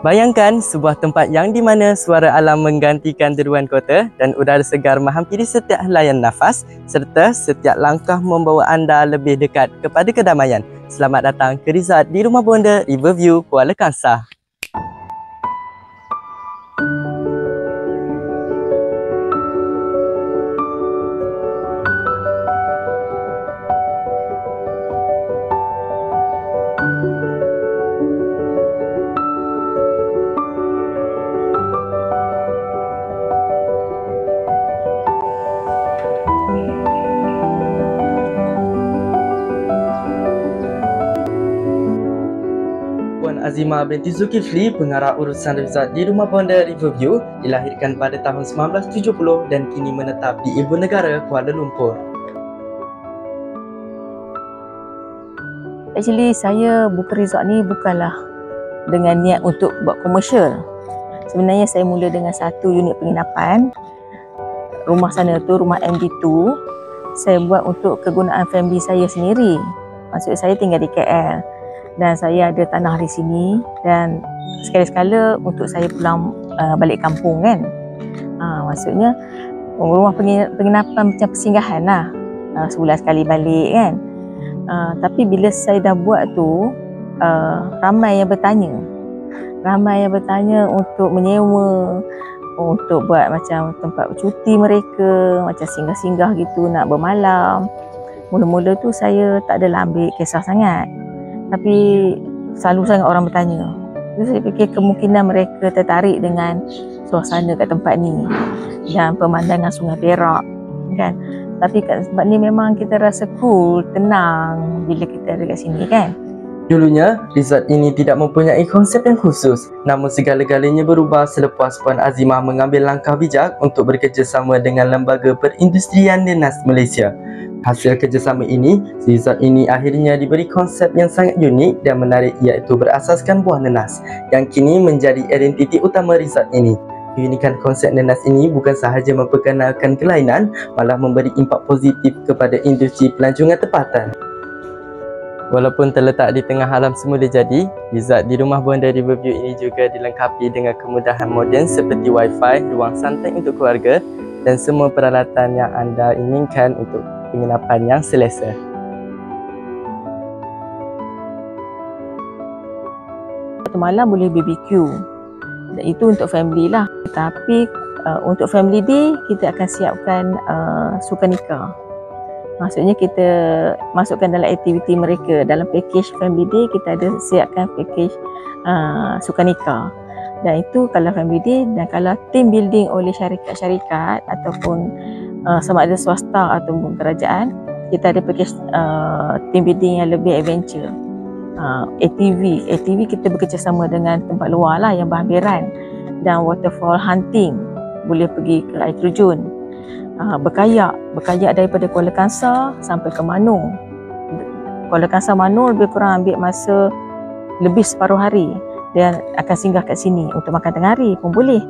Bayangkan sebuah tempat yang di mana suara alam menggantikan deruan kota dan udara segar menghampiri setiap helaian nafas serta setiap langkah membawa anda lebih dekat kepada kedamaian. Selamat datang ke resort di Rumah Bonda Riverview, Kuala Kangsar. Puan Azimah binti Zulkifli, pengarah urusan resort di Rumah Bonda Riverview, dilahirkan pada tahun 1970 dan kini menetap di Ibu Negara Kuala Lumpur. Actually, saya buka resort ni bukanlah dengan niat untuk buat komersial. Sebenarnya saya mula dengan satu unit penginapan. Rumah sana tu, rumah MD2, saya buat untuk kegunaan family saya sendiri. Maksud saya tinggal di KL. Dan saya ada tanah di sini dan sekali-sekala untuk saya pulang balik kampung kan. Maksudnya rumah penginapan macam persinggahan lah, sebulan sekali balik kan. Tapi bila saya dah buat tu, ramai yang bertanya untuk menyewa, untuk buat macam tempat bercuti mereka, macam singgah-singgah gitu nak bermalam. Mula-mula tu saya tak adalah ambil kisah sangat, tapi selalu sangat orang bertanya. Jadi saya fikir kemungkinan mereka tertarik dengan suasana kat tempat ni dan pemandangan Sungai Perak kan. Tapi kat tempat ni memang kita rasa cool, tenang bila kita ada kat sini kan. Dulunya, resort ini tidak mempunyai konsep yang khusus, namun segala-galanya berubah selepas Puan Azimah mengambil langkah bijak untuk bekerjasama dengan Lembaga Perindustrian Dinas Malaysia. Hasil kerjasama ini, resort ini akhirnya diberi konsep yang sangat unik dan menarik, iaitu berasaskan buah nenas yang kini menjadi identiti utama resort ini. Keunikan konsep nenas ini bukan sahaja memperkenalkan kelainan, malah memberi impak positif kepada industri pelancongan tempatan. Walaupun terletak di tengah alam semula jadi, resort di Rumah Bonda Riverview ini juga dilengkapi dengan kemudahan moden seperti Wi-Fi, ruang santai untuk keluarga dan semua peralatan yang anda inginkan untuk penginapan yang selesa. Waktu malam boleh BBQ. Itu untuk family lah. Tapi untuk family day kita akan siapkan sukaneka. Maksudnya kita masukkan dalam aktiviti mereka. Dalam package family day kita ada siapkan package sukaneka. Dan itu kalau family day, dan kalau team building oleh syarikat-syarikat ataupun sama ada swasta ataupun kerajaan, kita ada package team building yang lebih adventure. ATV kita bekerjasama dengan tempat luar lah yang berhampiran, dan waterfall hunting, boleh pergi ke air terjun, berkayak daripada Kuala Kangsar sampai ke Manung. Kuala Kangsar Manung lebih kurang ambil masa lebih separuh hari, dan akan singgah kat sini untuk makan tengah hari pun boleh.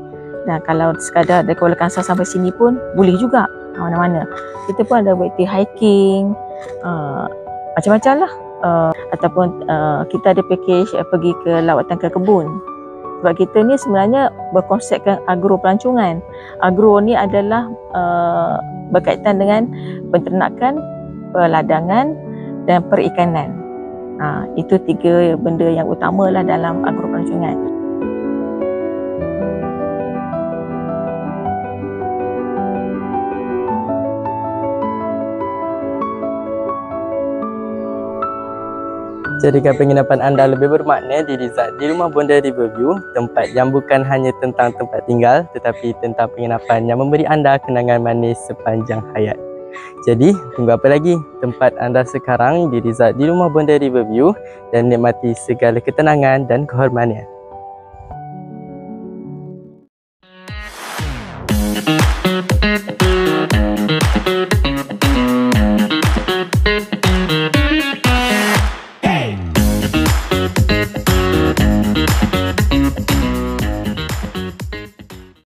Dan kalau sekadar dari Kuala Kangsar sampai sini pun boleh juga, mana-mana. Kita pun ada buat hiking, macam-macam lah. Ataupun kita ada package pergi ke lawatan ke kebun. Sebab kita ni sebenarnya berkonsepkan agro pelancongan. Agro ni adalah berkaitan dengan penternakan, peladangan dan perikanan. Itu tiga benda yang utama lah dalam agro pelancongan. Jadikan penginapan anda lebih bermakna di resort di Rumah Bonda Riverview, tempat yang bukan hanya tentang tempat tinggal tetapi tentang penginapan yang memberi anda kenangan manis sepanjang hayat. Jadi, tunggu apa lagi? Tempat anda sekarang di resort di Rumah Bonda Riverview dan nikmati segala ketenangan dan kehormatan.